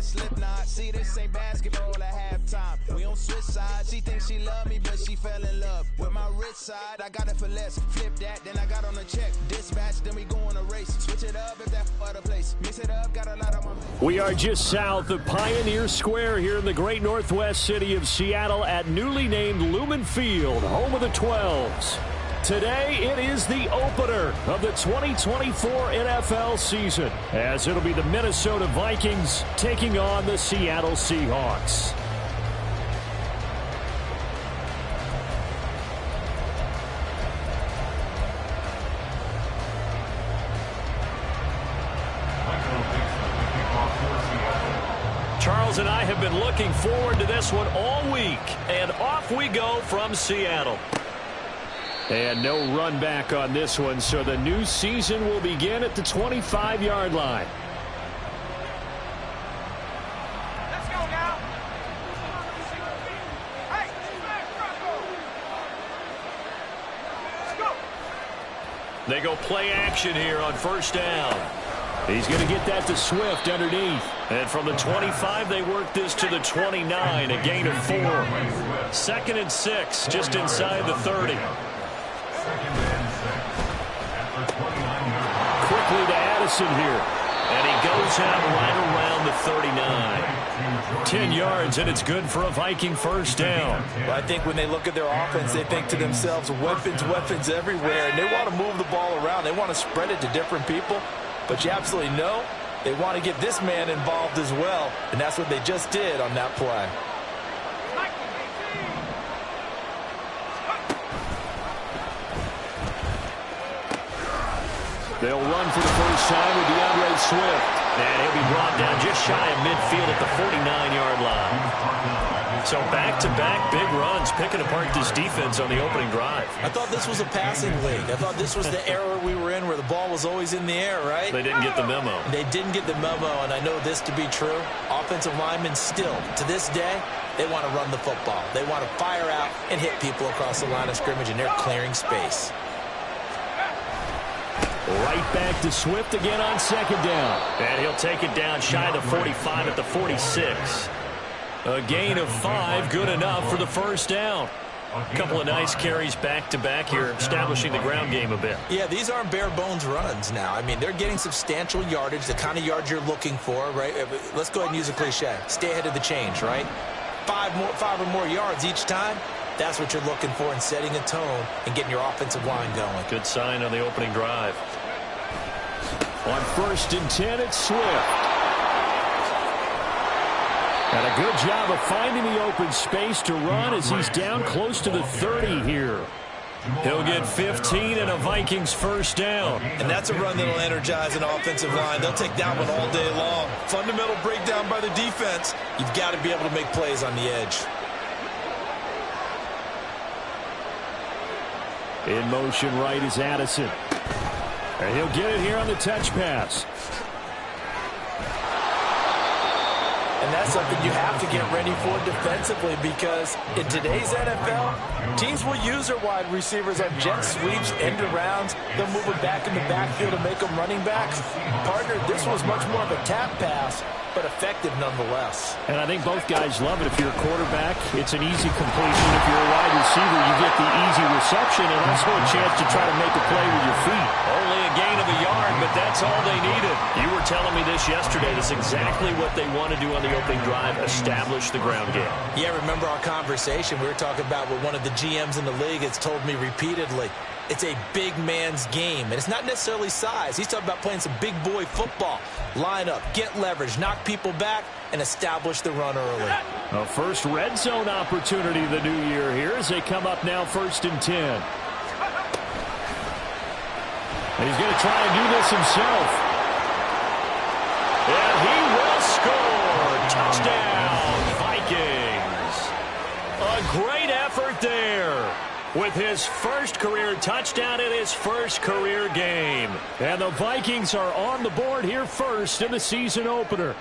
nigga Slipknot. See, this ain't basketball at halftime. We on switch sides. She thinks she love me, but she fell in love with my rich side. I got it for less. Flip that, then I got on a check. Dispatch, then we go on a race. Switch it up if that other place. Mix it up, got a lot of my. We are just south of Pioneer Square here in the great northwest city of Seattle at newly named Lumen Field, home of the 12s. Today, it is the opener of the 2024 NFL season, as it'll be the Minnesota Vikings taking on the Seattle Seahawks. Charles and I have been looking forward to this one all week, and off we go from Seattle. And no run back on this one, so the new season will begin at the 25-yard line. Let's go now. Hey, let's go. They go play action here on first down. He's going to get that to Swift underneath. And from the 25, they work this to the 29, a gain of 4. 2nd and 6, just inside the 30. Quickly to Addison here. And he goes out right around the 39. 10 yards, and it's good for a Viking first down. Well, I think when they look at their offense, they think to themselves, weapons, weapons everywhere. And they want to move the ball around. They want to spread it to different people. But you absolutely know they want to get this man involved as well. And that's what they just did on that play. They'll run for the first time with DeAndre Swift. And he'll be brought down just shy of midfield at the 49-yard line. So back-to-back big runs, picking apart this defense on the opening drive. I thought this was a passing league. I thought this was the era we were in where the ball was always in the air, right? They didn't get the memo. They didn't get the memo, and I know this to be true. Offensive linemen still, to this day, they want to run the football. They want to fire out and hit people across the line of scrimmage, and they're clearing space. Right back to Swift again on second down. And he'll take it down shy of the 45 at the 46. A gain of 5, good enough for the first down. A couple of nice carries back-to-back here, establishing the ground game a bit. Yeah, these aren't bare-bones runs now. I mean, they're getting substantial yardage, the kind of yards you're looking for, right? Let's go ahead and use a cliche. Stay ahead of the change, right? 5 or more yards each time. That's what you're looking for in setting a tone and getting your offensive line going. Good sign on the opening drive. On 1st and 10, it's Swift. And a good job of finding the open space to run as he's down close to the 30 here. He'll get 15 and a Vikings first down. And that's a run that'll energize an offensive line. They'll take that one all day long. Fundamental breakdown by the defense. You've got to be able to make plays on the edge. In motion right is Addison. And he'll get it here on the touch pass. And that's something you have to get ready for defensively, because in today's NFL, teams will use their wide receivers on jet sweeps, end arounds. They'll move it back in the backfield and make them running backs. Partner, this was much more of a tap pass, but effective nonetheless. And I think both guys love it. If you're a quarterback, it's an easy completion. If you're a wide receiver, you get the easy reception and also a chance to try to make a play with your feet. Only a gain of a yard, but that's all they needed. You were telling me this yesterday. That's exactly what they want to do on the opening drive, establish the ground game. Yeah, remember our conversation? We were talking about what one of the GMs in the league has told me repeatedly. It's a big man's game, and it's not necessarily size. He's talking about playing some big boy football. Line up, get leverage, knock people back, and establish the run early. A first red zone opportunity the new year here as they come up now 1st and 10. And he's going to try and do this himself. And he will score. Touchdown, Vikings. A great effort there with his first career touchdown in his first career game. And the Vikings are on the board here first in the season opener.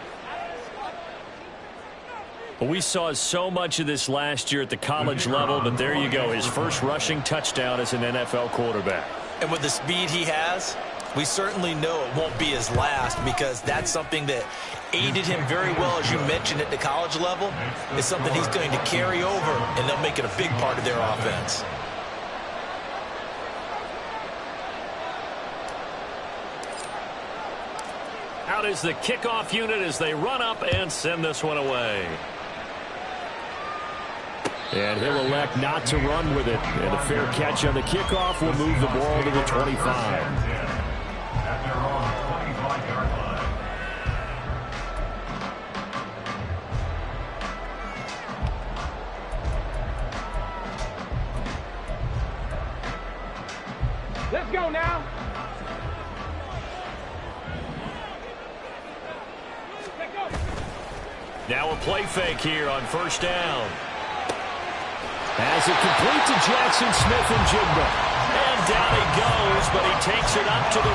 We saw so much of this last year at the college level, but there you go, his first rushing touchdown as an NFL quarterback. And with the speed he has, We certainly know it won't be his last because that's something that aided him very well, as you mentioned, at the college level. It's something he's going to carry over, and they'll make it a big part of their offense. Out is the kickoff unit as they run up and send this one away. And he'll elect not to run with it. And a fair catch on the kickoff will move the ball to the 25. Let's go now. Now a play fake here on first down. As it complete to Jackson Smith-Njigba. And down he goes, but he takes it up to the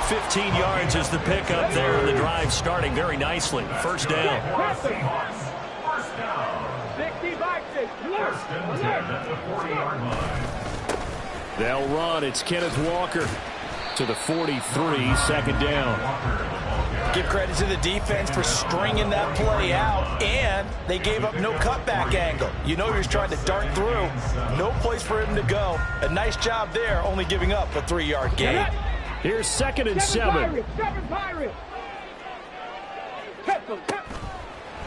40. 15 yards is the pickup there, and the drive starting very nicely. First down. First and 10 at the 40-yard line. They'll run. It's Kenneth Walker to the 43, second down. Give credit to the defense for stringing that play out, and they gave up no cutback angle. You know he was trying to dart through. No place for him to go. A nice job there, only giving up a 3-yard gain. Here's second and 7.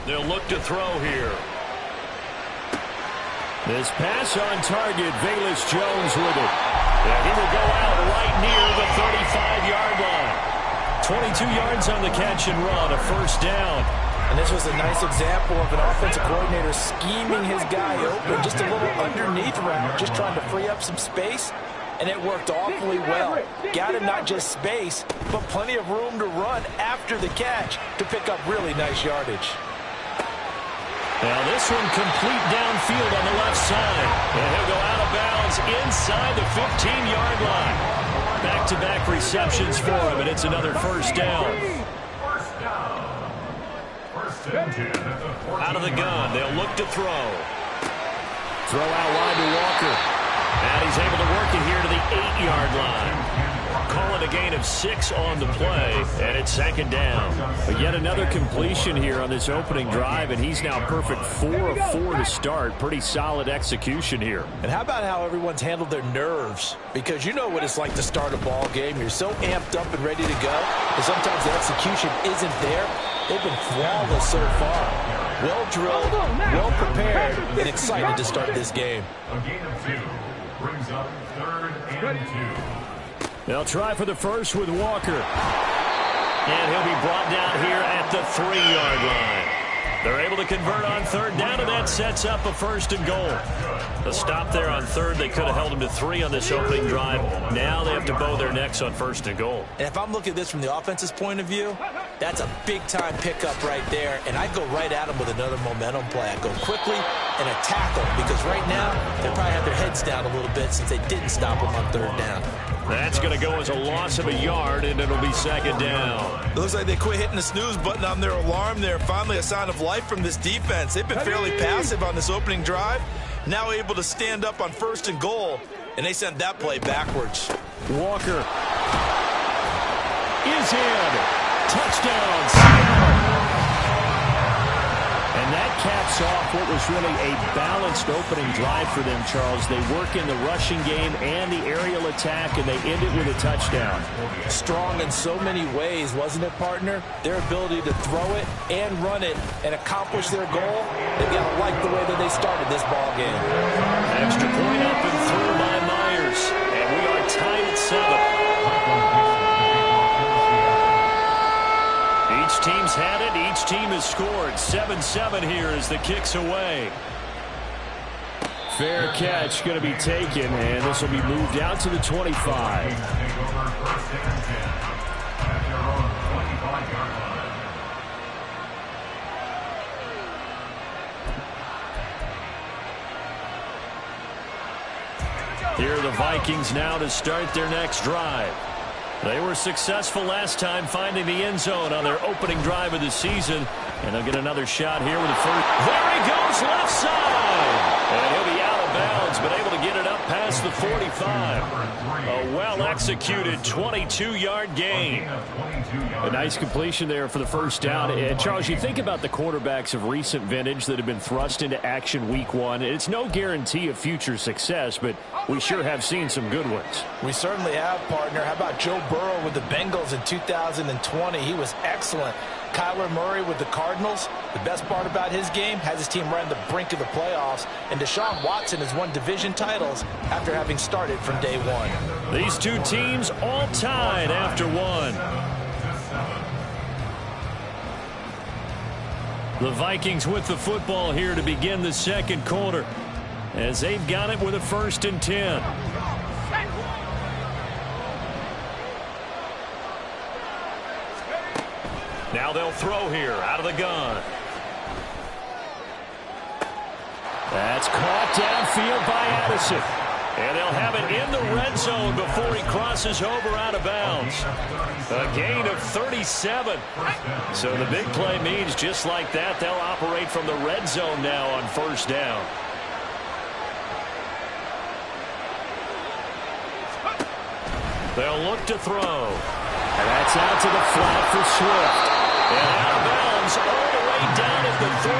They'll look to throw here. This pass on target, Velus Jones with it. And he will go out right near the 35-yard line. 22 yards on the catch and run, a first down. And this was a nice example of an offensive coordinator scheming his guy open, just a little underneath route, just trying to free up some space, and it worked awfully well. Got him not just space, but plenty of room to run after the catch to pick up really nice yardage. Now this one complete downfield on the left side. And he'll go out of bounds inside the 15-yard line. Back-to-back receptions for him, and it's another first down. Out of the gun, they'll look to throw. Throw out wide to Walker. And he's able to work it here to the 8-yard line. Call it a gain of 6 on the play, and it's second down. But yet another completion here on this opening drive, and he's now perfect 4 of 4 to start. Pretty solid execution here. And how about how everyone's handled their nerves? Because you know what it's like to start a ball game. You're so amped up and ready to go, and sometimes the execution isn't there. They've been flawless so far. Well drilled, well prepared, and excited to start this game. A gain of 2 brings up 3rd and 2. They'll try for the first with Walker. And he'll be brought down here at the 3-yard line. They're able to convert on third down, and that sets up a first and goal. A stop there on third. They could have held him to 3 on this opening drive. Now they have to bow their necks on first and goal. And if I'm looking at this from the offense's point of view, that's a big-time pickup right there. And I'd go right at him with another momentum play. I'd go quickly and attack them, because right now they probably have their heads down a little bit since they didn't stop him on third down. That's going to go as a loss of a yard, and it'll be second down. It looks like they quit hitting the snooze button on their alarm there. Finally a sign of life from this defense. They've been fairly passive on this opening drive. Now able to stand up on first and goal, and they sent that play backwards. Walker is in. Touchdown, Seattle. And that caps off what was really a balanced opening drive for them, Charles. They work in the rushing game and the aerial attack, and they end it with a touchdown. Strong in so many ways, wasn't it, partner? Their ability to throw it and run it and accomplish their goal, they've got to like the way that they started this ball game. Extra point up and through by Myers, and we are tied at 7. Each team's had it. Each team has scored. 7-7 here as the kick's away. Fair catch going to be taken, and this will be moved out to the 25. Here are the Vikings now to start their next drive. They were successful last time finding the end zone on their opening drive of the season. And they'll get another shot here with the first. There he goes, left side. And he'll be out of bounds has been able to get it up past the 45. A well-executed 22-yard gain. A nice completion there for the first down. And Charles, you think about the quarterbacks of recent vintage that have been thrust into action week one. It's no guarantee of future success, but we sure have seen some good ones. We certainly have, partner. How about Joe Burrow with the Bengals in 2020? He was excellent. Kyler Murray with the Cardinals. The best part about his game, has his team right on the brink of the playoffs. And Deshaun Watson has won division titles after having started from day one. These two teams all tied after one. The Vikings with the football here to begin the second quarter, as they've got it with a 1st and 10. Now they'll throw here out of the gun. That's caught downfield by Addison. And they'll have it in the red zone before he crosses over out of bounds. A gain of 37. So the big play means just like that, they'll operate from the red zone now on 1st down. They'll look to throw. And that's out to the flat for Swift. And out of bounds all the way down at the 3.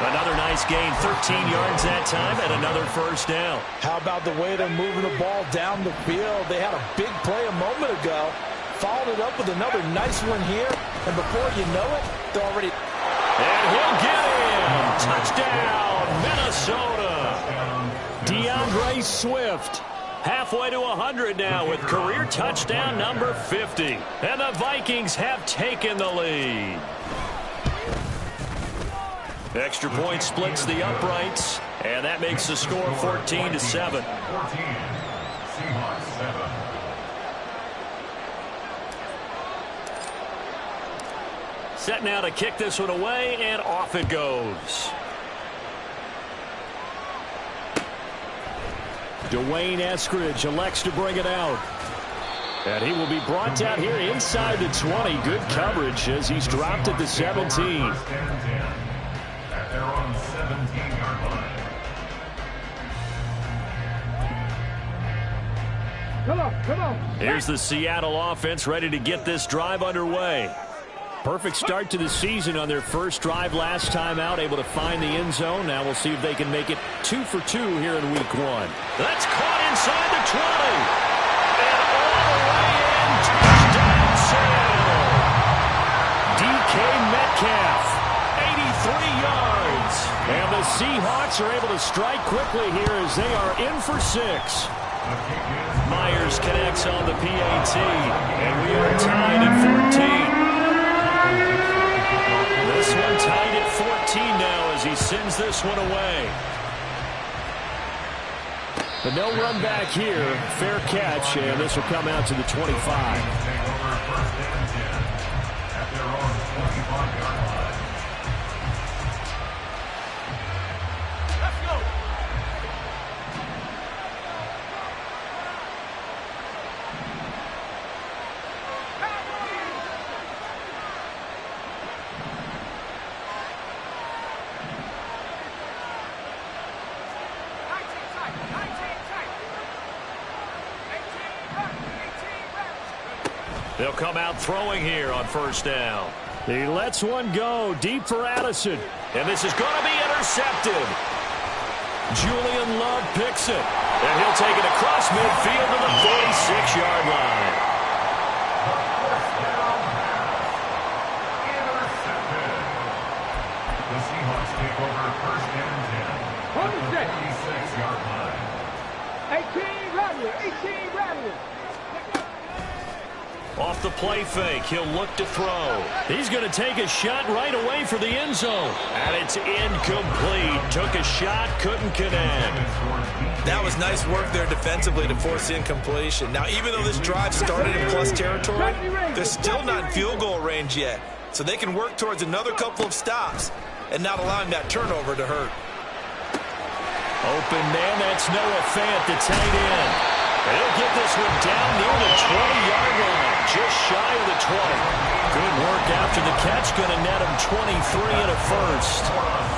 Another nice gain, 13 yards that time, and another 1st down. How about the way they're moving the ball down the field? They had a big play a moment ago, followed it up with another nice one here, and before you know it, they're already... And he'll get in! Touchdown, Minnesota! DeAndre Swift. Halfway to 100 now with career touchdown number 50. And the Vikings have taken the lead. Extra point splits the uprights, and that makes the score 14-7. 14. Seahawks 7. Set now to kick this one away, and off it goes. Dwayne Eskridge elects to bring it out. And he will be brought down here inside the 20. Good coverage as he's dropped at the 17. At their own 17-yard line. Come on. Here's the Seattle offense ready to get this drive underway. Perfect start to the season on their first drive last time out, able to find the end zone. Now we'll see if they can make it 2 for 2 here in week 1. That's caught inside the 20. And all the way in, touchdown Seattle. DK Metcalf, 83 yards. And the Seahawks are able to strike quickly here as they are in for 6. Myers connects on the PAT, and we are tied at 14. This one tied at 14 now as he sends this one away. But no run back here. Fair catch, and this will come out to the 25. They'll come out throwing here on 1st down. He lets one go deep for Addison. And this is going to be intercepted. Julian Love picks it. And he'll take it across midfield to the 46-yard line. Intercepted. The Seahawks take over 1st and 10. At the 46-yard line. 18 radius. Off the play fake, he'll look to throw. He's going to take a shot right away for the end zone. And it's incomplete. Took a shot, couldn't connect. That was nice work there defensively to force incompletion. Now, even though this drive started in plus territory, they're still not in field goal range yet. So they can work towards another couple of stops and not allowing that turnover to hurt. Open man, that's Noah Fant, the tight end. He'll get this one down near the 20-yard line, just shy of the 20. Good work after the catch, going to net him 23 and a 1st.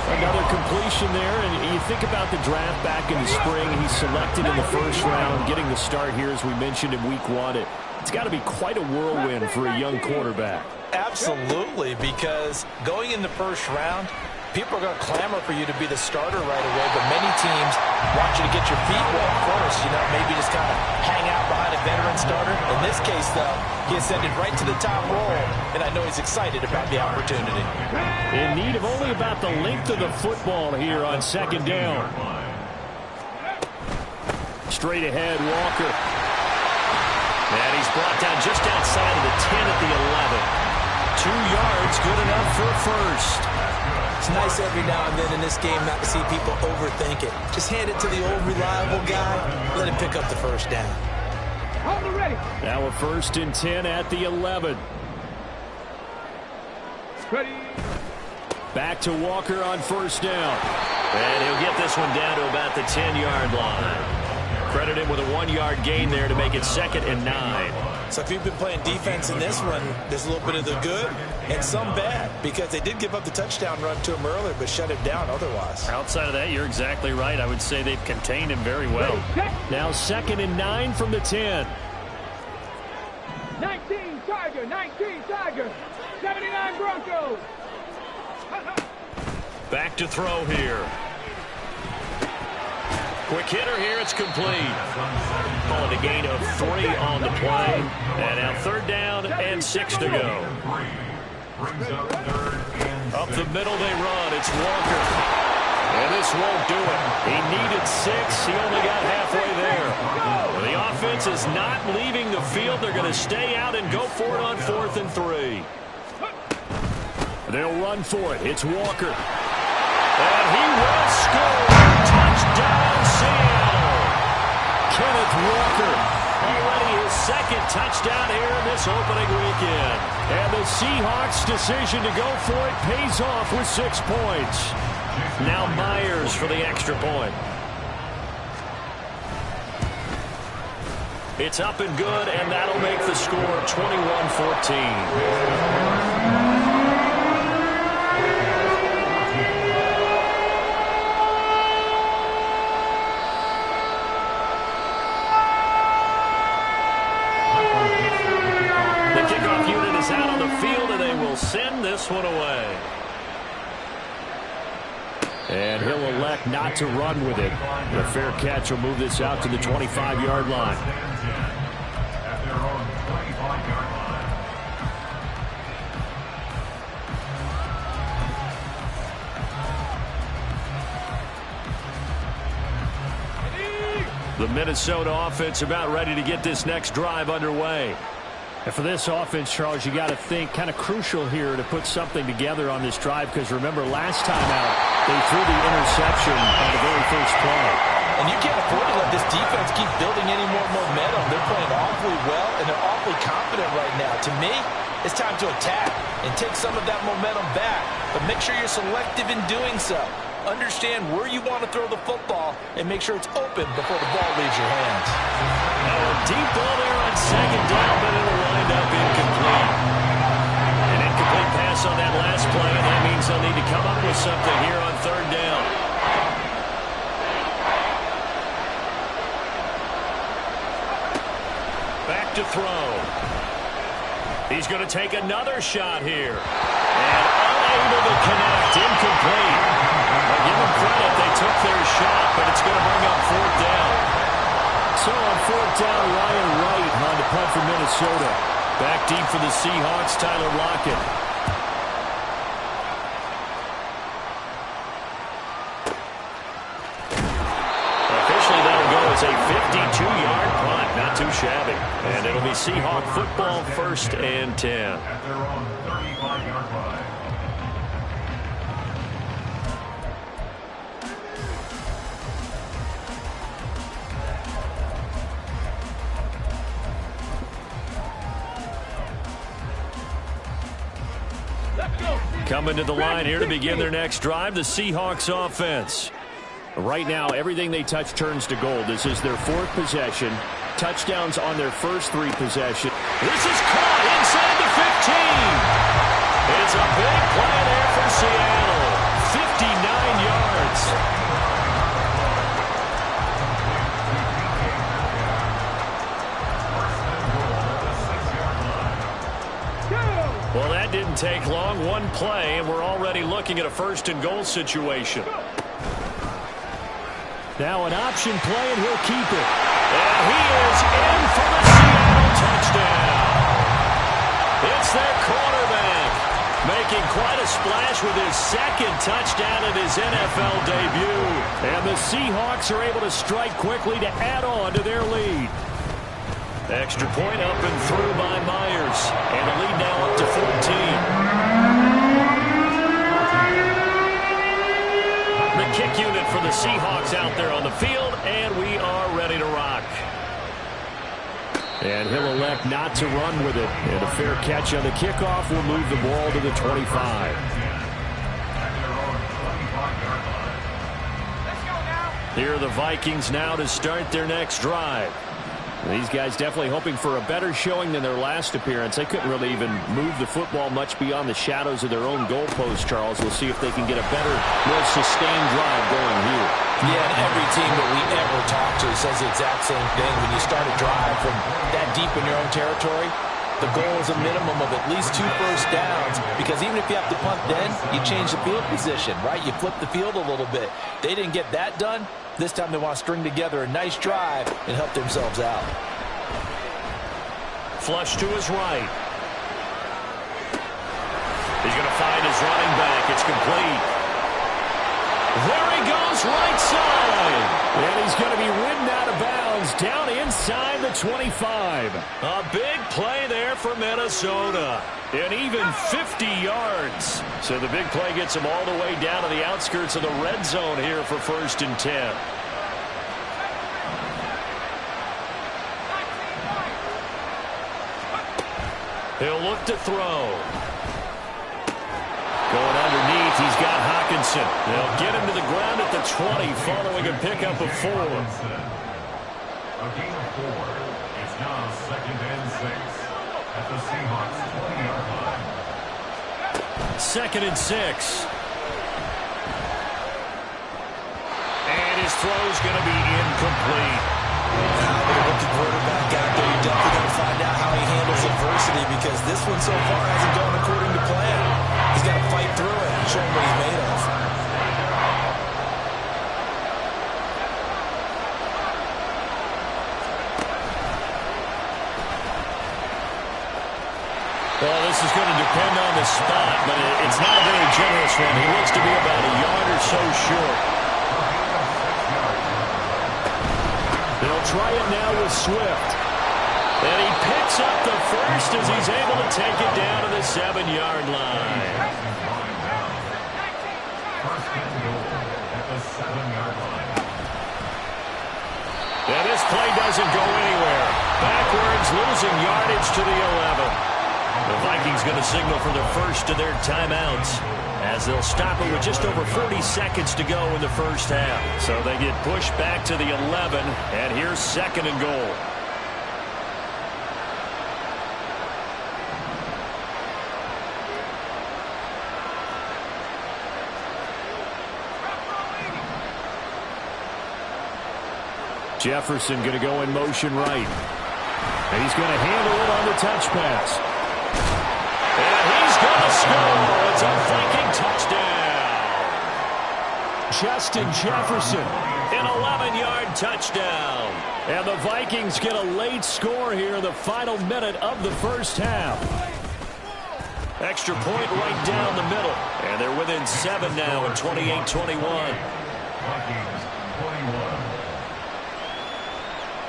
Another completion there, and you think about the draft back in the spring. He's selected in the first round, getting the start here, as we mentioned in week 1. It's got to be quite a whirlwind for a young quarterback. Absolutely, because going in the first round, people are going to clamor for you to be the starter right away, but many teams want you to get your feet wet first, maybe just kind of hang out behind a veteran starter. In this case, though, he ascended right to the top role, and I know he's excited about the opportunity. In need of only about the length of the football here on second down. Straight ahead, Walker. And he's brought down just outside of the 10 at the 11. 2 yards, good enough for a first. It's nice every now and then in this game not to see people overthink it. Just hand it to the old reliable guy, let him pick up the first down. Ready. Now a 1st and 10 at the 11. Ready. Back to Walker on 1st down. And he'll get this one down to about the 10-yard line. Credit him with a 1-yard gain there to make it 2nd and 9. So if you've been playing defense in this one, there's a little bit of the good and some bad, because they did give up the touchdown run to him earlier but shut him down otherwise. Outside of that, you're exactly right. I would say they've contained him very well. Now 2nd and 9 from the 10. 19 Tiger, 19 Tiger, 79 Broncos. Back to throw here. Quick hitter here, it's complete. Call it a gain of 3 on the play. And now 3rd down and 6 to go. Up the middle they run, it's Walker. And this won't do it. He needed 6, he only got halfway there. The offense is not leaving the field. They're going to stay out and go for it on 4th and 3. They'll run for it, it's Walker. And he will score. Touchdown, Seattle. Kenneth Walker, already his 2nd touchdown here in this opening weekend. And the Seahawks' decision to go for it pays off with 6 points. Now Myers for the extra point. It's up and good, and that'll make the score 21-14. Out on the field, and they will send this one away. And he'll elect not to run with it. The fair catch will move this out to the 25-yard line. At their own 25-yard line. The Minnesota offense about ready to get this next drive underway. And for this offense, Charles, you got to think kind of crucial here to put something together on this drive, because remember last time out they threw the interception on the very first play. And you can't afford to let this defense keep building any more momentum. They're playing awfully well, and they're awfully confident right now. To me, it's time to attack and take some of that momentum back, but make sure you're selective in doing so. Understand where you want to throw the football and make sure it's open before the ball leaves your hands. Now a deep ball there on 2nd down, but it'll wind up incomplete. An incomplete pass on that last play, and that means they'll need to come up with something here on 3rd down. Back to throw. He's going to take another shot here. And unable to connect, incomplete. I'll give them credit, they took their shot, but it's going to bring up 4th down. So on 4th down, Ryan Wright on the punt for Minnesota. Back deep for the Seahawks, Tyler Lockett. Officially, that'll go as a 52-yard punt. Not too shabby. And it'll be Seahawk football, 1st and 10. At their own 35-yard line. Coming to the line here to begin their next drive, the Seahawks offense. Right now, everything they touch turns to gold. This is their 4th possession. Touchdowns on their first 3 possessions. This is caught inside the 15. It's a big play there for Seattle. 59 that didn't take long. One play, and we're already looking at a first-and-goal situation. Now an option play, and he'll keep it. And he is in for the Seattle touchdown. It's their quarterback, making quite a splash with his second touchdown in his NFL debut. And the Seahawks are able to strike quickly to add on to their lead. Extra point up and through by Myers. And the lead now up to 14. The kick unit for the Seahawks out there on the field, and we are ready to rock. And he'll elect not to run with it. And a fair catch on the kickoff will move the ball to the 25. Here are the Vikings now to start their next drive. These guys definitely hoping for a better showing than their last appearance. They couldn't really even move the football much beyond the shadows of their own goalpost, Charles. We'll see if they can get a better, more sustained drive going here. Yeah, and every team that we ever talk to says the exact same thing. When you start a drive from that deep in your own territory, the goal is a minimum of at least 2 first downs, because even if you have to punt then, you change the field position, right? You flip the field a little bit. They didn't get that done. This time they want to string together a nice drive and help themselves out. Flush to his right. He's going to find his running back. It's complete. There he goes, right side. And he's going to be ridden out of bounds down inside the 25. A big play there for Minnesota. And even 50 yards. So the big play gets him all the way down to the outskirts of the red zone here for 1st and 10. He'll look to throw. Going underneath, he's got Hawkinson. They'll get him to the ground at the 20 following a pickup of 4. A gain of 4. It's now 2nd and 6 at the Seahawks 20-yard line. 2nd and 6. And his throw's going to be incomplete. Now, with a rookie quarterback out there, you're definitely going to find out how he handles adversity, because this one so far hasn't gone according to plan. He's got to fight through it and show him what he's made of. Well, this is going to depend on the spot, but it's not a very generous one. He looks to be about a yard or so short. They'll try it now with Swift. And he picks up the first as he's able to take it down to the 7-yard line. First and goal at the 7-yard line. And this play doesn't go anywhere. Backwards, losing yardage to the 11. The Vikings going to signal for the first of their timeouts, as they'll stop it with just over 40 seconds to go in the first half. So they get pushed back to the 11, and here's 2nd and goal. Jefferson going to go in motion right. And he's going to handle it on the touch pass. And he's going to score. It's a Viking touchdown. Justin Jefferson. An 11-yard touchdown. And the Vikings get a late score here in the final minute of the first half. Extra point right down the middle. And they're within 7 now at 28-21. Vikings 21.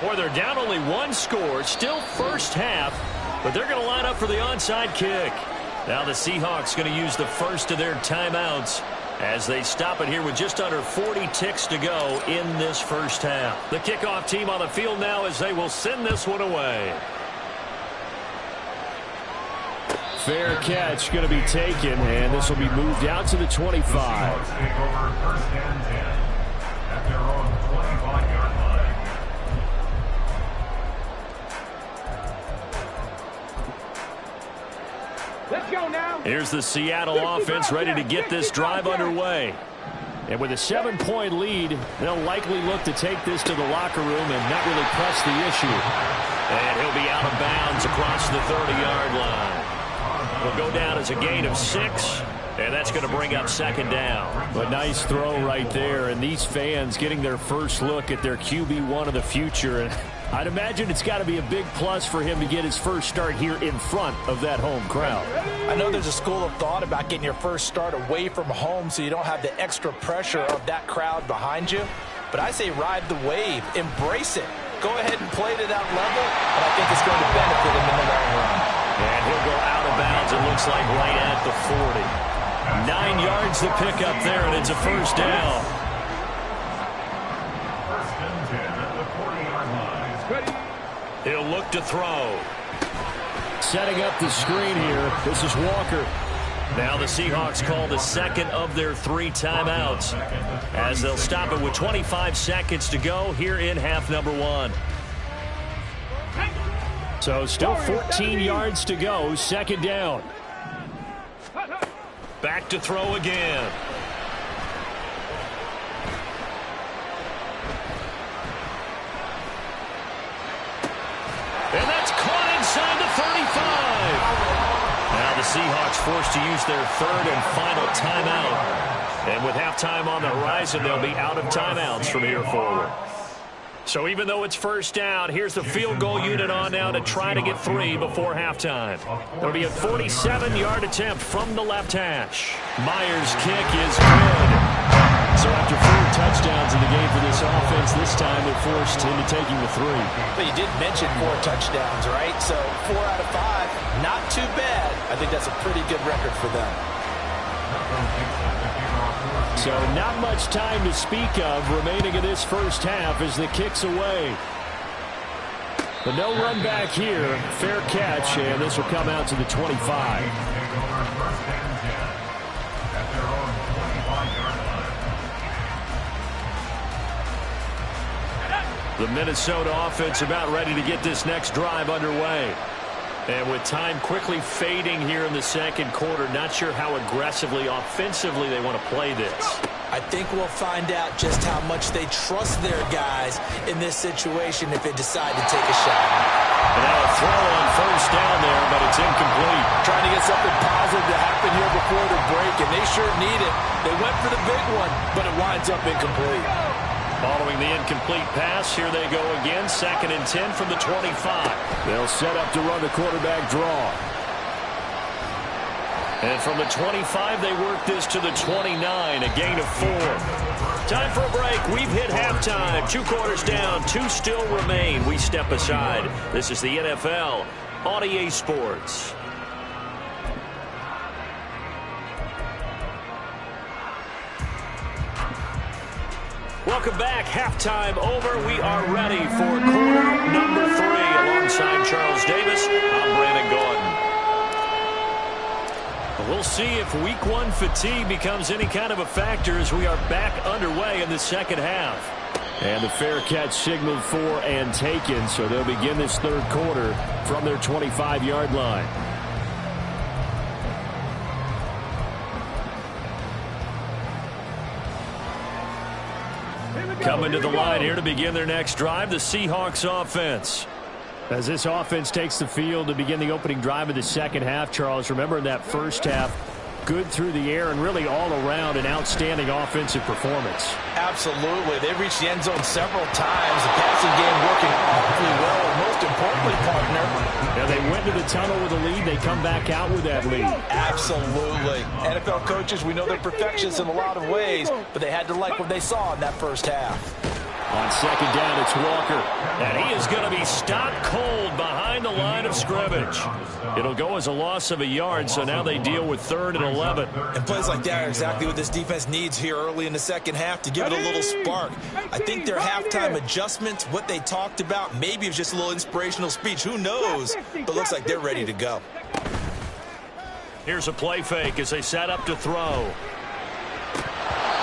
Boy, they're down only 1 score. Still first half. But they're going to line up for the onside kick. Now the Seahawks going to use the first of their timeouts as they stop it here with just under 40 ticks to go in this first half. The kickoff team on the field now as they will send this one away. Fair catch going to be taken, and this will be moved out to the 25. The Seahawks take over 1st and 10 at their own 25-yard line. Let's go now. Here's the Seattle offense ready to get this drive underway. And with a 7-point lead, they'll likely look to take this to the locker room and not really press the issue. And he'll be out of bounds across the 30-yard line. will go down as a gain of 6. And that's going to bring up second down. A nice throw right there. And these fans getting their first look at their QB1 of the future. And I'd imagine it's got to be a big plus for him to get his first start here in front of that home crowd. I know there's a school of thought about getting your first start away from home so you don't have the extra pressure of that crowd behind you. But I say ride the wave. Embrace it. Go ahead and play to that level. And I think it's going to benefit him in the long run. And he'll go out of bounds, it looks like, right at the 40. 9 yards to pick up there, and it's a first down. First and 10 at the 40-yard line. He'll look to throw. Setting up the screen here. This is Walker. Now the Seahawks call the second of their 3 timeouts as they'll stop it with 25 seconds to go here in half number 1. So still 14 yards to go, second down. Back to throw again. And that's caught inside the 35. Now the Seahawks forced to use their 3rd and final timeout. And with halftime on the horizon, they'll be out of timeouts from here forward. So even though it's first down, here's the field goal unit on now to try to get 3 before halftime. It'll be a 47-yard attempt from the left hash. Myers' kick is good. So after 4 touchdowns in the game for this offense, this time they're forced into taking the 3. But you did mention 4 touchdowns, right? So 4 out of 5, not too bad. I think that's a pretty good record for them. So not much time to speak of remaining in this first half as the kick's away. But no run back here. Fair catch, and this will come out to the 25. The Minnesota offense about ready to get this next drive underway. And with time quickly fading here in the second quarter, not sure how aggressively, offensively they want to play this. I think we'll find out just how much they trust their guys in this situation if they decide to take a shot. And now a throw on first down there, but it's incomplete. Trying to get something positive to happen here before the break, and they sure need it. They went for the big one, but it winds up incomplete. Following the incomplete pass, here they go again. 2nd and 10 from the 25. They'll set up to run the quarterback draw. And from the 25, they work this to the 29, a gain of 4. Time for a break. We've hit halftime. 2 quarters down, 2 still remain. We step aside. This is the NFL on EA Sports. Welcome back. Halftime over. We are ready for quarter number 3. Alongside Charles Davis, I'm Brandon Gordon. We'll see if week 1 fatigue becomes any kind of a factor as we are back underway in the second half. And the fair catch signaled for and taken, so they'll begin this third quarter from their 25-yard line. Coming to the line here to begin their next drive, the Seahawks offense. As this offense takes the field to begin the opening drive of the second half, Charles, remember in that first half, good through the air and really all around an outstanding offensive performance. Absolutely. They reached the end zone several times. The passing game working awfully well. And most importantly, partner. Now they went to the tunnel with a lead. They come back out with that lead. Absolutely. NFL coaches, we know they're perfectionists in a lot of ways, but they had to like what they saw in that first half. On second down, it's Walker. And he is going to be stopped cold behind the line of scrimmage. It'll go as a loss of a yard, so now they deal with 3rd and 11. And plays like that are exactly what this defense needs here early in the second half to give it a little spark. I think their halftime adjustments, what they talked about, maybe it was just a little inspirational speech. Who knows? But looks like they're ready to go. Here's a play fake as they set up to throw.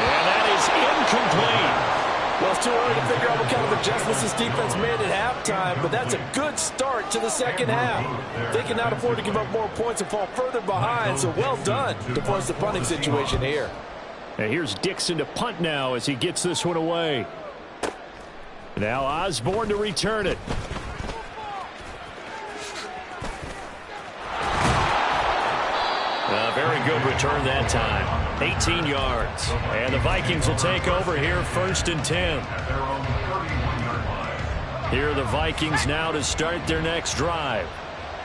And that is incomplete. Well, it's too early to figure out what kind of adjustments this defense made at halftime, but that's a good start to the second half. They can now afford to give up more points and fall further behind, so well done to force the punting situation here. And here's Dixon to punt now as he gets this one away. Now Osborne to return it. very good return that time. 18 yards. And the Vikings will take over here, 1st and 10. Here are the Vikings now to start their next drive.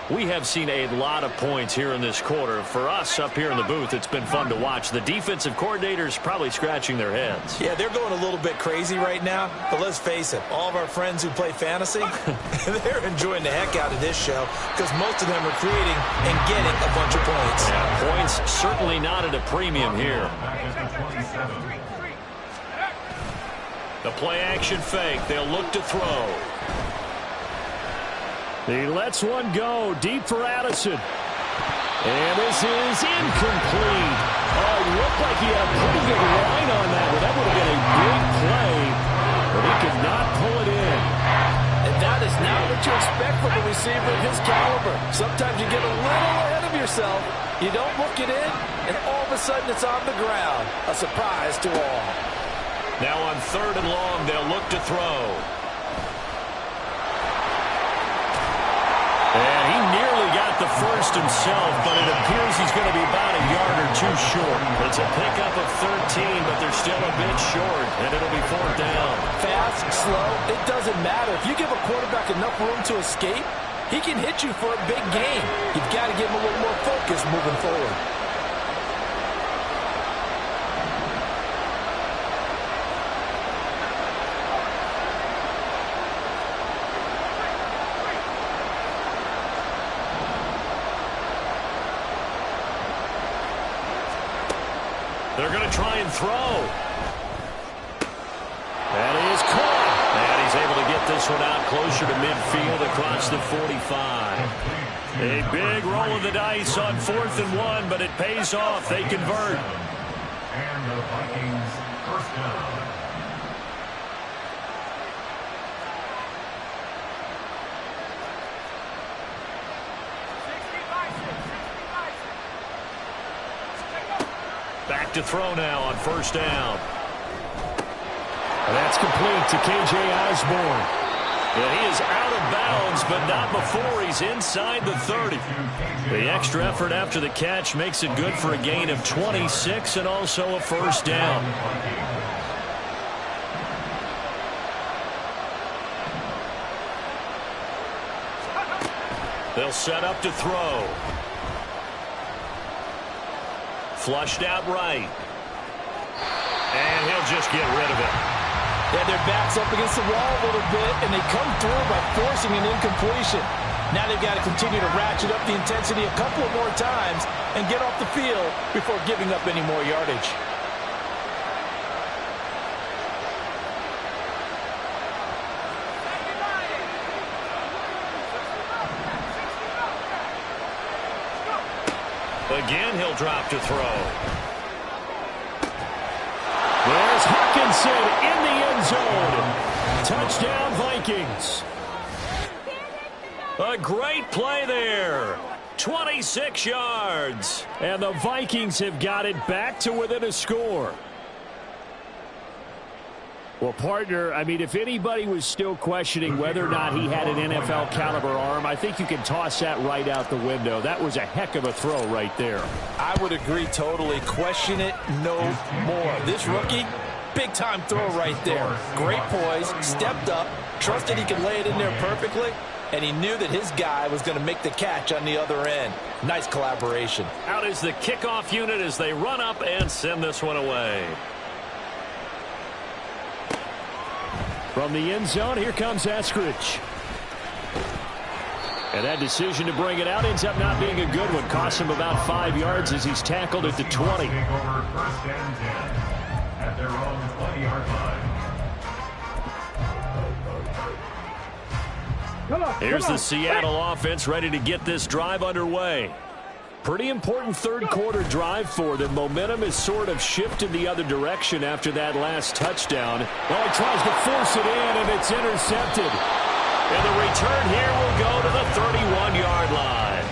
We have seen a lot of points here in this quarter. For us up here in the booth, it's been fun to watch. The defensive coordinators probably scratching their heads. Yeah, they're going a little bit crazy right now. But let's face it, all of our friends who play fantasy, they're enjoying the heck out of this show because most of them are creating and getting a bunch of points. Yeah, points certainly not at a premium here. The play action fake. They'll look to throw. He lets one go deep for Addison. And this is incomplete. Oh, it looked like he had a pretty good line on that one. That would have been a big play, but he could not pull it in. And that is not what you expect from a receiver of his caliber. Sometimes you get a little ahead of yourself. You don't look it in, and all of a sudden it's on the ground. A surprise to all. Now on 3rd and long, they'll look to throw. And he nearly got the first himself, but it appears he's going to be about a yard or two short. It's a pickup of 13, but they're still a bit short, and it'll be 4th down. Fast, slow, it doesn't matter. If you give a quarterback enough room to escape, he can hit you for a big gain. You've got to give him a little more focus moving forward. They're going to try and throw. That is caught. And he's able to get this one out closer to midfield across the 45. A big roll of the dice on 4th and 1, but it pays off. They convert. And the Vikings 1st down. Back to throw now on 1st down. And that's complete to K.J. Osborne. And he is out of bounds, but not before he's inside the 30. The extra effort after the catch makes it good for a gain of 26 and also a 1st down. They'll set up to throw. Flushed out right. And he'll just get rid of it. Yeah, their back's up against the wall a little bit, and they come through by forcing an incompletion. Now they've got to continue to ratchet up the intensity a couple of more times and get off the field before giving up any more yardage. Again, he'll drop to throw. There's Hawkinson in the end zone. Touchdown, Vikings. A great play there. 26 yards. And the Vikings have got it back to within a score. Well, partner, I mean, if anybody was still questioning whether or not he had an NFL caliber arm, I think you can toss that right out the window. That was a heck of a throw right there. I would agree totally. Question it no more. This rookie, big-time throw right there. Great poise, stepped up, trusted he could lay it in there perfectly, and he knew that his guy was going to make the catch on the other end. Nice collaboration. Out is the kickoff unit as they run up and send this one away. From the end zone, here comes Eskridge. And that decision to bring it out ends up not being a good one. Costs him about 5 yards as he's tackled at the 20. Take over 1st and 10 at their own 20-yard line. Here's the Seattle offense ready to get this drive underway. Pretty important third quarter drive for them. Momentum is sort of shifted the other direction after that last touchdown. Well, he tries to force it in, and it's intercepted. And the return here will go to the 31-yard line.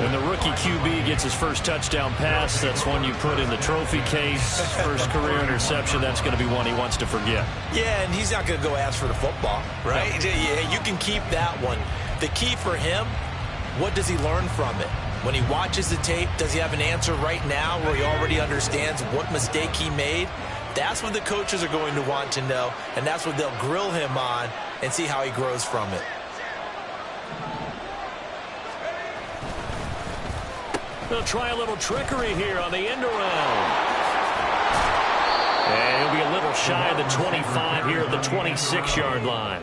And the rookie QB gets his first touchdown pass. That's one you put in the trophy case. First career interception, that's going to be one he wants to forget. Yeah, and he's not going to go ask for the football, right? Yeah, you can keep that one. The key for him, what does he learn from it? When he watches the tape, does he have an answer right now where he already understands what mistake he made? That's what the coaches are going to want to know, and that's what they'll grill him on and see how he grows from it. They'll try a little trickery here on the end around. And he'll be a little shy of the 25 here at the 26-yard line.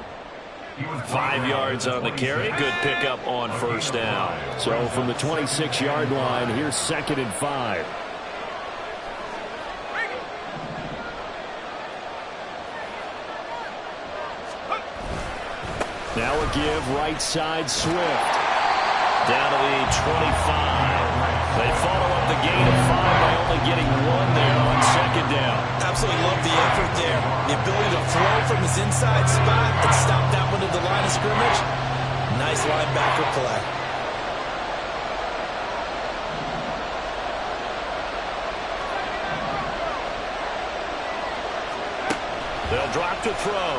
5 yards on the carry. Good pickup on first down. So from the 26-yard line, here's 2nd and 5. Now a give right side Swift. Down to the 25. They follow up the gain of 5 by only getting 1 there on 2nd down. Absolutely love the effort there. The ability to flow from his inside spot and stop that one at the line of scrimmage. Nice linebacker play. They'll drop to throw.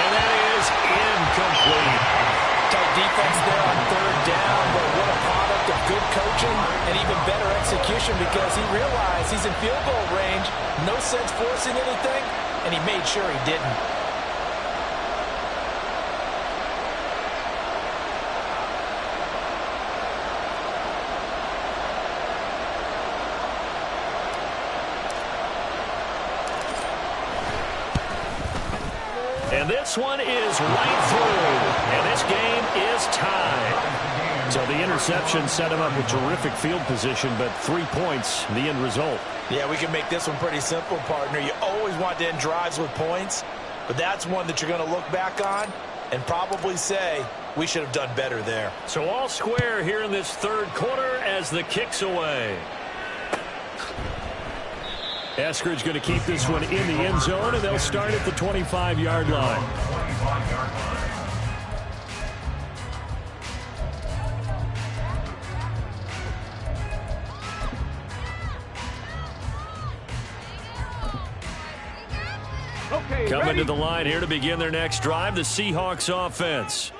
And that is incomplete. Tight defense there on 3rd down, but what a product of good coaching and even better execution because he realized he's in field goal range. No sense forcing anything, and he made sure he didn't. And this one is right through. And this game is tied. So the interception set him up with terrific field position, but 3 points, the end result. Yeah, we can make this one pretty simple, partner. You always want to end drives with points, but that's one that you're going to look back on and probably say, we should have done better there. So all square here in this 3rd quarter as the kick's away. Eskridge going to keep this one in the end zone, and they'll start at the 25-yard line. Coming to the line here to begin their next drive, the Seahawks offense.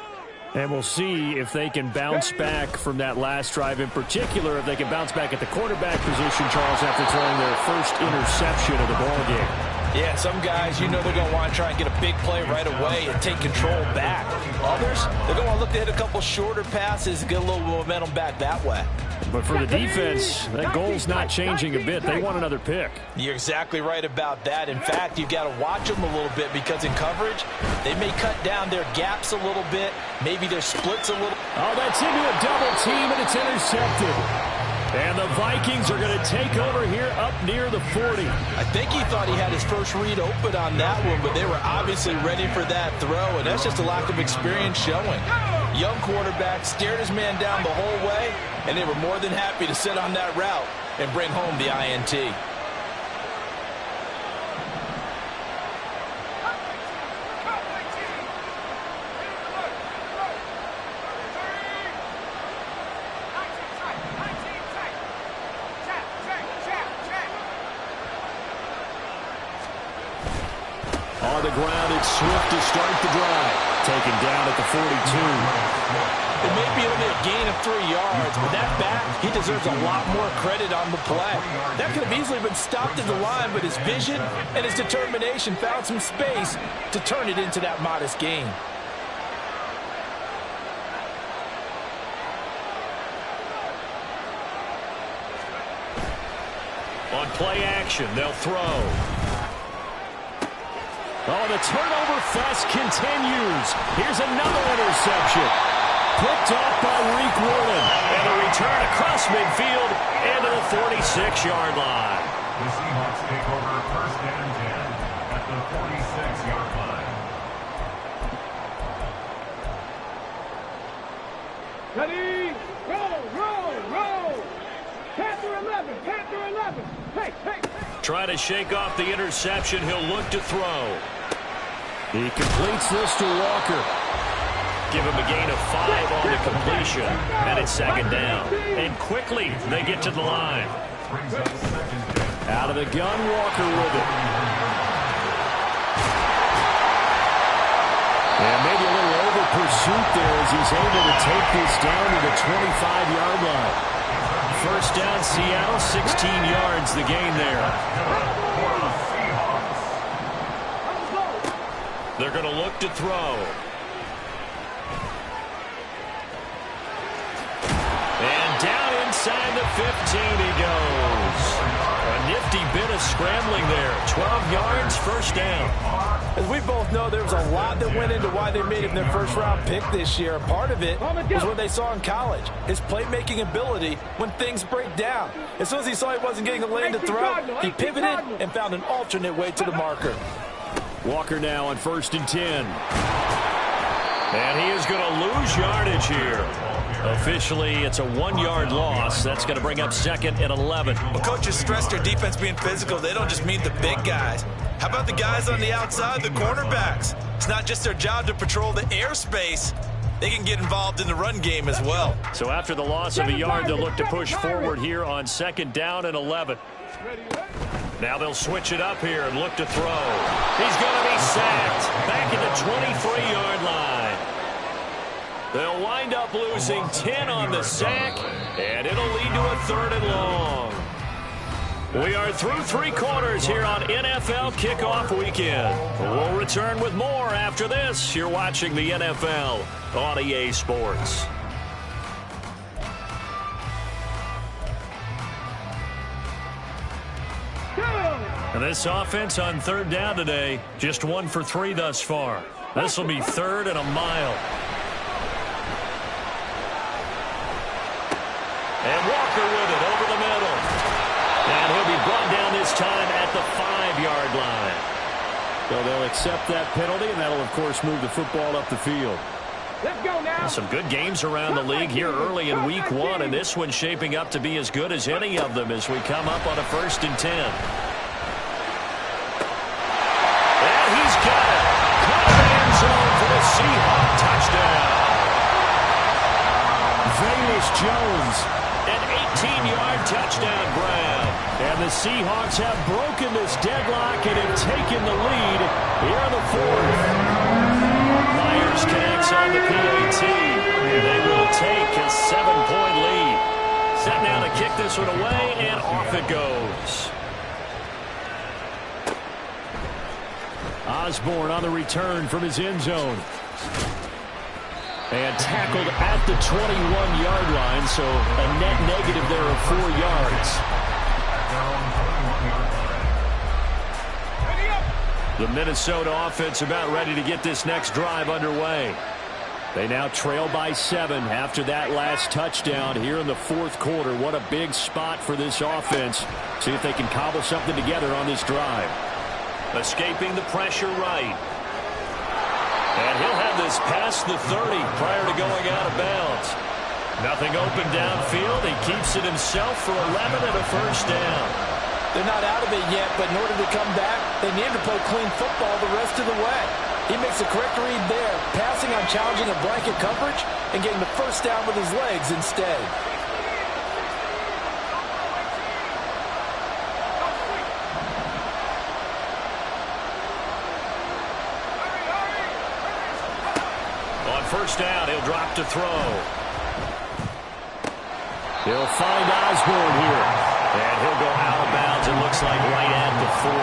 And we'll see if they can bounce back from that last drive, in particular, if they can bounce back at the quarterback position, Charles, after throwing their first interception of the ballgame. Yeah, some guys, you know they're going to want to try and get a big play right away and take control back. Others, they're going to look to hit a couple shorter passes and get a little momentum back that way. But for the defense, that goal's not changing a bit. They want another pick. You're exactly right about that. In fact, you've got to watch them a little bit because in coverage, they may cut down their gaps a little bit, maybe their splits a little. Oh, that's into a double team, and it's intercepted. And the Vikings are going to take over here up near the 40. I think he thought he had his first read open on that one, but they were obviously ready for that throw, and that's just a lack of experience showing. Young quarterback stared his man down the whole way, and they were more than happy to sit on that route and bring home the INT. On the ground, it's Swift to start the drive. Taken down at the 42. It may be only a gain of 3 yards, but that back, he deserves a lot more credit on the play. That could have easily been stopped at the line, but his vision and his determination found some space to turn it into that modest gain. On play action, they'll throw. Oh, the turnover fest continues. Here's another interception. Picked off by Reek Woolen. And a return across midfield into the 46-yard line. The Seahawks take over 1st and 10 at the 46-yard line. Ready? Roll! Panther 11! Panther 11! Hey! Trying to shake off the interception. He'll look to throw. He completes this to Walker. Give him a gain of 5 on the completion. And it's 2nd down. And quickly, they get to the line. Out of the gun, Walker with it. And maybe a little pursuit there as he's able to take this down to the 25-yard line. First down, Seattle, 16 yards the gain there. They're going to look to throw. And down inside the 15 he goes. A nifty bit of scrambling there. 12 yards, first down. As we both know, there was a lot that went into why they made him their first-round pick this year. Part of it was what they saw in college, his playmaking ability when things break down. As soon as he saw he wasn't getting a lane to throw, he pivoted and found an alternate way to the marker. Walker now on 1st and 10. And he is going to lose yardage here. Officially, it's a 1-yard loss. That's going to bring up 2nd and 11. Well, coaches stress their defense being physical. They don't just mean the big guys. How about the guys on the outside, the cornerbacks? It's not just their job to patrol the airspace. They can get involved in the run game as well. So after the loss of a yard, they'll look to push forward here on 2nd down and 11. Now they'll switch it up here and look to throw. He's going to be sacked back at the 23-yard line. They'll wind up losing 10 on the sack, and it'll lead to a 3rd and long. We are through 3 quarters here on NFL Kickoff Weekend. We'll return with more after this. You're watching the NFL on EA Sports. And this offense on 3rd down today, just 1 for 3 thus far. This will be 3rd and a mile. And Walker with it over the middle. And he'll be brought down this time at the 5-yard line. So they'll accept that penalty, and that'll, of course, move the football up the field. Let's go now. Some good games around the league here early in week 1, and this one's shaping up to be as good as any of them as we come up on a 1st and 10. And he's got it. Caught in the end zone for the Seahawk touchdown. Velus Jones, an 18-yard touchdown grab. And the Seahawks have broken this deadlock and have taken the lead here in the 4th. Myers connects on the PAT. They will take a 7-point lead. Set now to kick this one away, and off it goes. Osborne on the return from his end zone. And tackled at the 21-yard line, so a net negative there of 4 yards. The Minnesota offense about ready to get this next drive underway. They now trail by 7 after that last touchdown here in the 4th quarter. What a big spot for this offense. See if they can cobble something together on this drive. Escaping the pressure right. And he'll have this past the 30 prior to going out of bounds. Nothing open downfield. He keeps it himself for 11 and a first down. They're not out of it yet, but in order to come back, they need to play clean football the rest of the way. He makes a correct read there, passing on challenging a blanket coverage and getting the first down with his legs instead. On first down, he'll drop to throw. He'll find Osborne here. And he'll go out of bounds, it looks like right at the 40.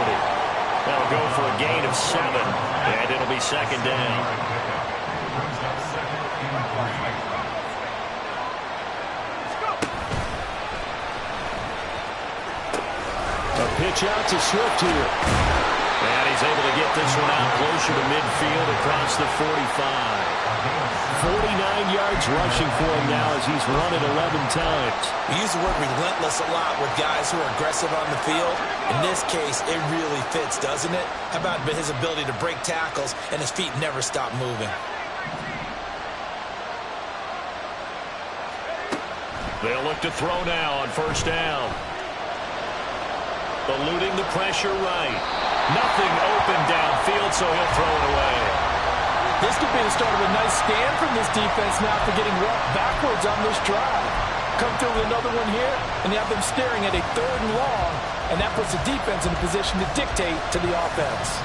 That'll go for a gain of 7. And it'll be 2nd down. A pitch out to Swift here. And he's able to get this one out closer to midfield across the 45. 49 yards rushing for him now as he's run it 11 times. We use the word relentless a lot with guys who are aggressive on the field. In this case, it really fits, doesn't it? How about his ability to break tackles and his feet never stop moving? They'll look to throw now on first down. Eluding the pressure right. Nothing open downfield, so he'll throw it away. This could be the start of a nice stand from this defense now for getting roughed backwards on this drive. Come through with another one here, and you have them staring at a 3rd and long, and that puts the defense in a position to dictate to the offense.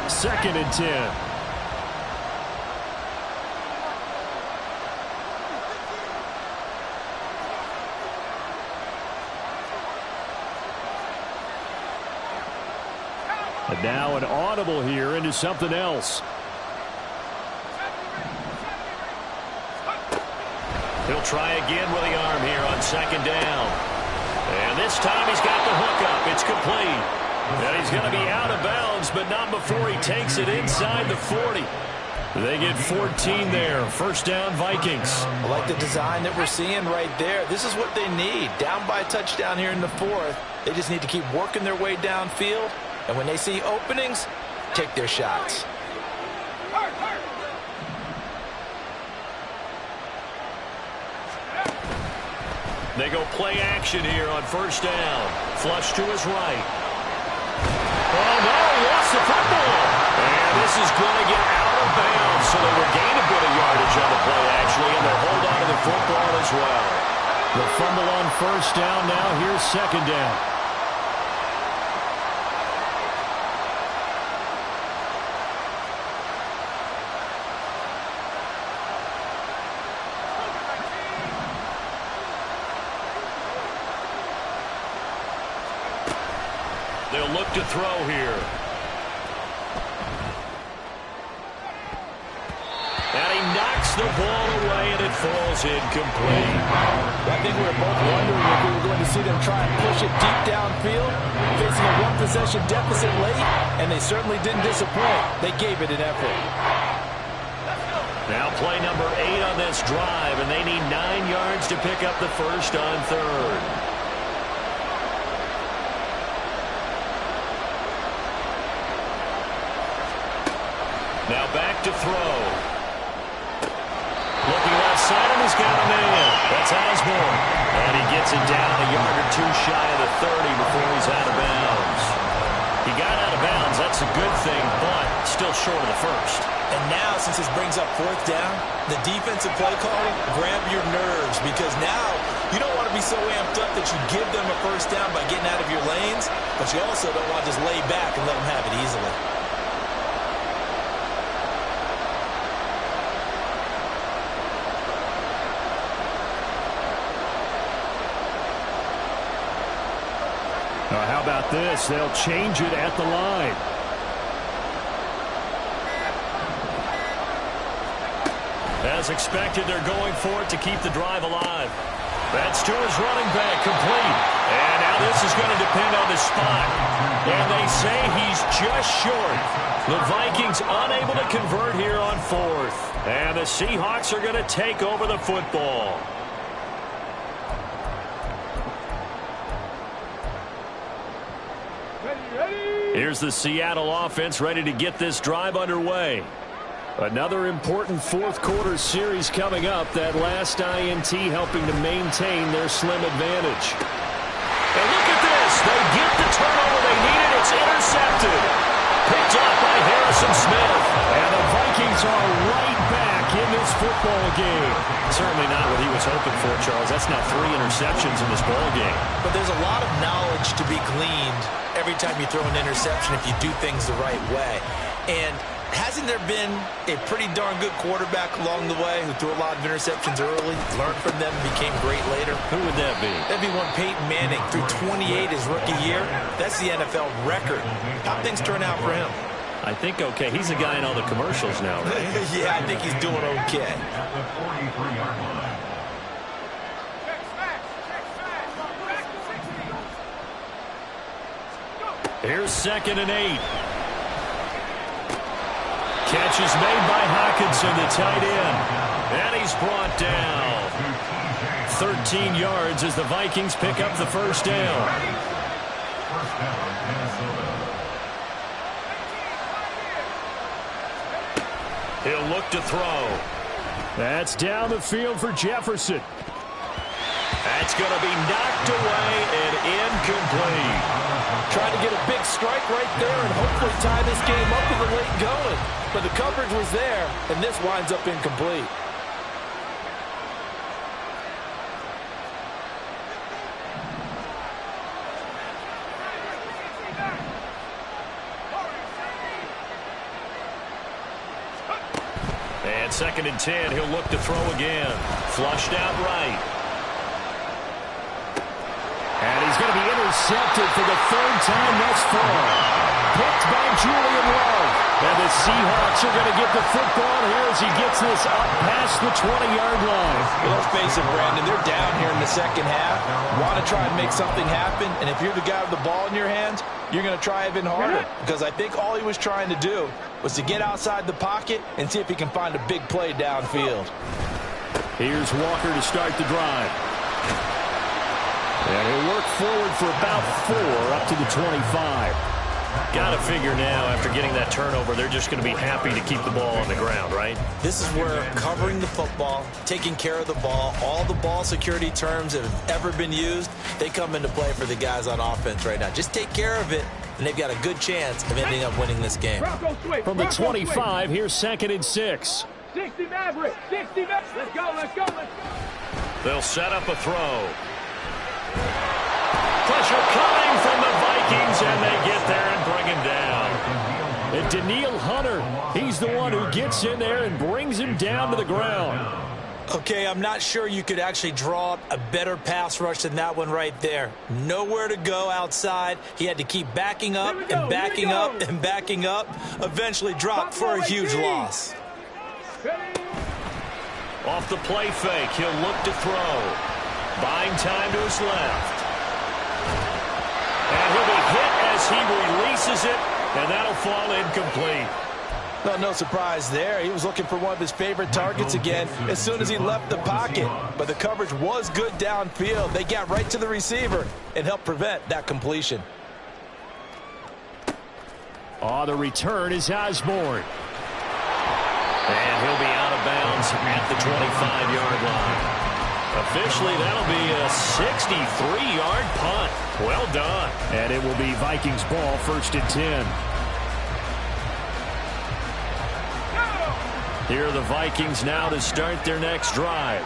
2nd and 10. And now an audible here into something else. He'll try again with the arm here on 2nd down. And this time he's got the hook up. It's complete. And he's going to be out of bounds, but not before he takes it inside the 40. They get 14 there. 1st down, Vikings. I like the design that we're seeing right there. This is what they need. Down by a touchdown here in the 4th. They just need to keep working their way downfield. And when they see openings, take their shots. They go play action here on 1st down. Flush to his right. Oh, no, he lost the football. And this is going to get out of bounds. So they regain a bit of yardage on the play, actually, and they'll hold on to the football as well. The fumble on 1st down now. Here's 2nd down. They'll look to throw here. And he knocks the ball away, and it falls incomplete. I think we were both wondering if we were going to see them try and push it deep downfield, facing a one-possession deficit late, and they certainly didn't disappoint. They gave it an effort. Now play number 8 on this drive, and they need 9 yards to pick up the first on 3rd. Now back to throw. Looking left side, and he's got a man. That's Osborne. And he gets it down a yard or 2 shy of the 30 before he's out of bounds. He got out of bounds. That's a good thing, but still short of the first. And now, since this brings up 4th down, the defensive play calling, grab your nerves, because now you don't want to be so amped up that you give them a 1st down by getting out of your lanes, but you also don't want to just lay back and let them have it easily. How about this? They'll change it at the line. As expected, they're going for it to keep the drive alive. That's to his running back, complete. And now this is going to depend on the spot. And they say he's just short. The Vikings unable to convert here on 4th. And the Seahawks are going to take over the football. Here's the Seattle offense ready to get this drive underway. Another important 4th quarter series coming up. That last INT helping to maintain their slim advantage. And look at this. They get the turnover they needed. It's intercepted. Picked up by Harrison Smith. And the Vikings are right back in this football game. Certainly not what he was hoping for, Charles. That's now 3 interceptions in this ball game. But there's a lot of knowledge to be gleaned every time you throw an interception if you do things the right way. And hasn't there been a pretty darn good quarterback along the way who threw a lot of interceptions early, learned from them, became great later? Who would that be? That'd be one Peyton Manning, threw 28 his rookie year. That's the NFL record. How'd things turn out for him? I think okay. He's a guy in all the commercials now, right? Yeah, I think he's doing okay. At the 43-yard line. Here's 2nd and 8. Catch is made by Hawkinson, the tight end. And he's brought down. 13 yards as the Vikings pick up the 1st down. 1st down, Minnesota. He'll look to throw. That's down the field for Jefferson. That's going to be knocked away and incomplete. Trying to get a big strike right there and hopefully tie this game up with a late going. But the coverage was there, and this winds up incomplete. And 2nd and 10, he'll look to throw again. Flushed out right. And he's going to be intercepted for the 3rd time thus far. Picked by Julian Love. And the Seahawks are going to get the football here as he gets this up past the 20-yard line. Well, let's face it, Brandon, they're down here in the second half. Want to try and make something happen, and if you're the guy with the ball in your hands, you're going to try even harder. Because I think all he was trying to do was to get outside the pocket and see if he can find a big play downfield. Here's Walker to start the drive. And he'll work forward for about 4 up to the 25. Got to figure now, after getting that turnover, they're just going to be happy to keep the ball on the ground, right? This is where covering the football, taking care of the ball, all the ball security terms that have ever been used, they come into play for the guys on offense right now. Just take care of it, and they've got a good chance of ending up winning this game. From the 25, here's 2nd and 6. 60 Maverick, 60 Maverick. Let's go, let's go, let's go. They'll set up a throw. Pressure coming from the Vikings, and they get there and bring him down. And Danielle Hunter, he's the one who gets in there and brings him down to the ground. Okay, I'm not sure you could actually draw up a better pass rush than that one right there. Nowhere to go outside. He had to keep backing up and backing up and backing up. Eventually dropped for a huge loss. Off the play fake, he'll look to throw. Buying time to his left. And he'll be hit as he releases it, and that'll fall incomplete. Well, no surprise there. He was looking for one of his favorite targets again as soon as he left the pocket. But the coverage was good downfield. They got right to the receiver and helped prevent that completion. Oh, the return is Osborne. And he'll be out of bounds at the 25-yard line. Officially, that'll be a 63-yard punt. Well done. And it will be Vikings ball, 1st and 10. Here are the Vikings now to start their next drive.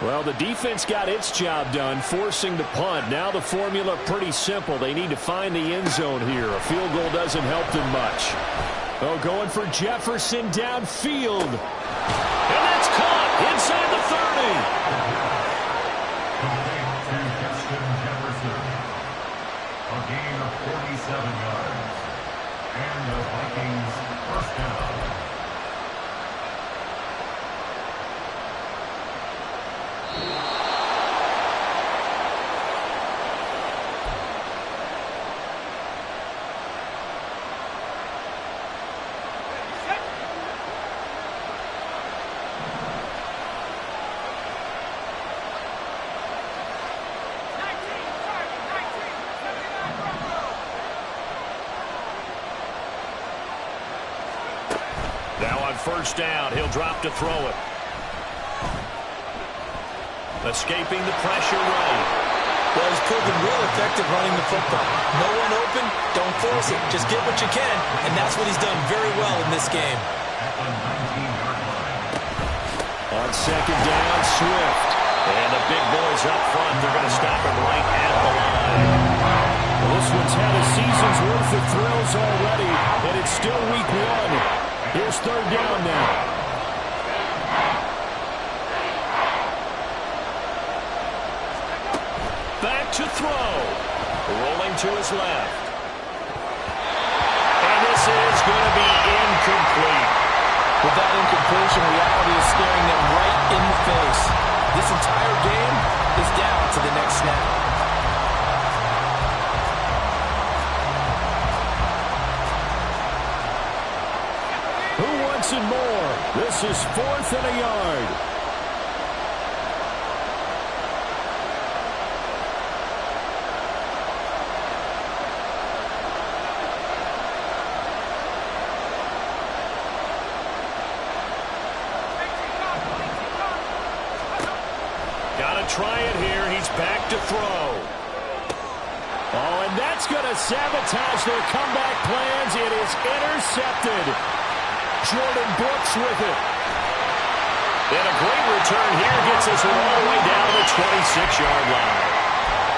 Well, the defense got its job done, forcing the punt. Now the formula pretty simple. They need to find the end zone here. A field goal doesn't help them much. Oh, going for Jefferson downfield. And that's caught inside the 30. A gain of 47 yards. And the Vikings 1st down. Now on 1st down, he'll drop to throw it. Escaping the pressure right. Well, he's proven real effective running the football. No one open, don't force it. Just get what you can, and that's what he's done very well in this game. On 2nd down, Swift. And the big boys up front, they're going to stop him right at the line. Well, this one's had a season's worth of thrills already, and it's still week 1. Here's 3rd down now. Back to throw. Rolling to his left. And this is going to be incomplete. With that incompletion, reality is staring them right in the face. This entire game is down to the next snap. Who wants it more? This is 4th and a yard. Got to try it here. He's back to throw. Oh, and that's going to sabotage their comeback plans. It is intercepted. Jordan Brooks with it. And a great return here gets us all the way down to the 26-yard line.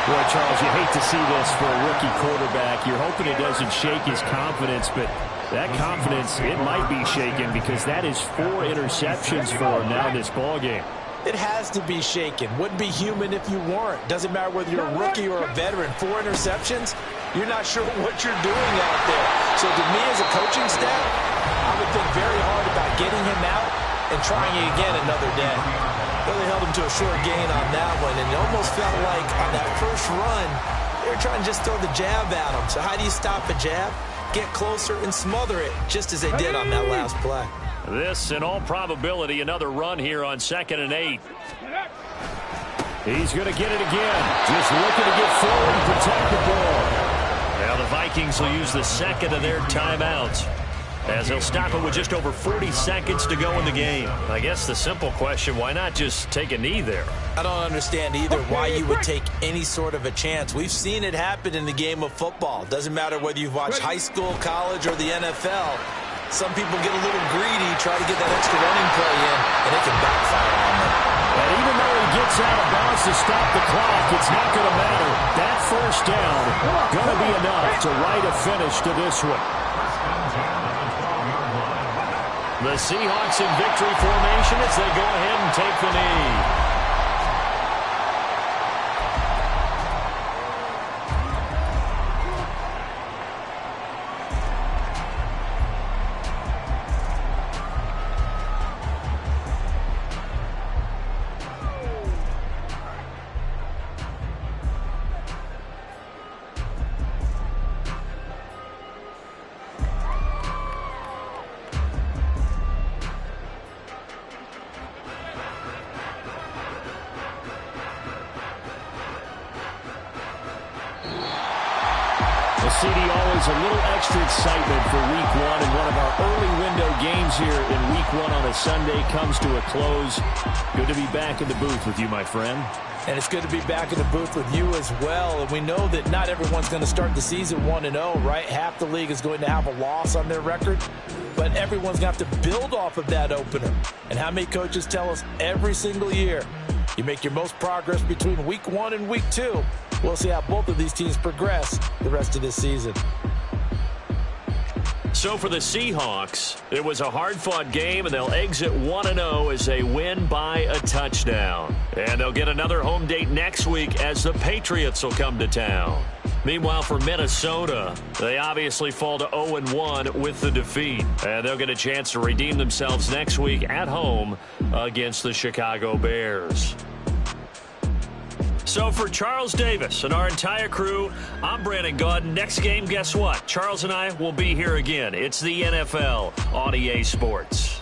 Boy, Charles, you hate to see this for a rookie quarterback. You're hoping it doesn't shake his confidence, but that confidence, it might be shaken because that is 4 interceptions for him now in this ballgame. It has to be shaken. Wouldn't be human if you weren't. Doesn't matter whether you're a rookie or a veteran. 4 interceptions, you're not sure what you're doing out there. So to me as a coaching staff, I would think very hard about getting him out and trying it again another day. Really held him to a short gain on that one, and it almost felt like on that first run, they were trying to just throw the jab at him. So how do you stop a jab? Get closer and smother it, just as they did on that last play. This, in all probability, another run here on 2nd and 8. He's going to get it again. Just looking to get forward and protect the ball. Now the Vikings will use the second of their timeouts, as they'll stop it with just over 40 seconds to go in the game. I guess the simple question, why not just take a knee there? I don't understand either why you would take any sort of a chance. We've seen it happen in the game of football. Doesn't matter whether you've watched high school, college, or the NFL. Some people get a little greedy, try to get that extra running play in, and it can backfire on them. And even though he gets out of bounds to stop the clock, it's not going to matter. That first down going to be enough to write a finish to this one. The Seahawks in victory formation as they go ahead and take the knee. CD, always a little extra excitement for Week 1, and one of our early window games here in Week 1 on a Sunday comes to a close. Good to be back in the booth with you, my friend. And it's good to be back in the booth with you as well. And we know that not everyone's going to start the season 1-0, right? Half the league is going to have a loss on their record. But everyone's going to have to build off of that opener. And how many coaches tell us every single year, you make your most progress between Week 1 and Week 2. We'll see how both of these teams progress the rest of this season. So for the Seahawks, it was a hard-fought game, and they'll exit 1-0 as they win by a touchdown. And they'll get another home date next week as the Patriots will come to town. Meanwhile, for Minnesota, they obviously fall to 0-1 with the defeat. And they'll get a chance to redeem themselves next week at home against the Chicago Bears. So for Charles Davis and our entire crew, I'm Brandon Gaudin. Next game, guess what? Charles and I will be here again. It's the NFL on EA Sports.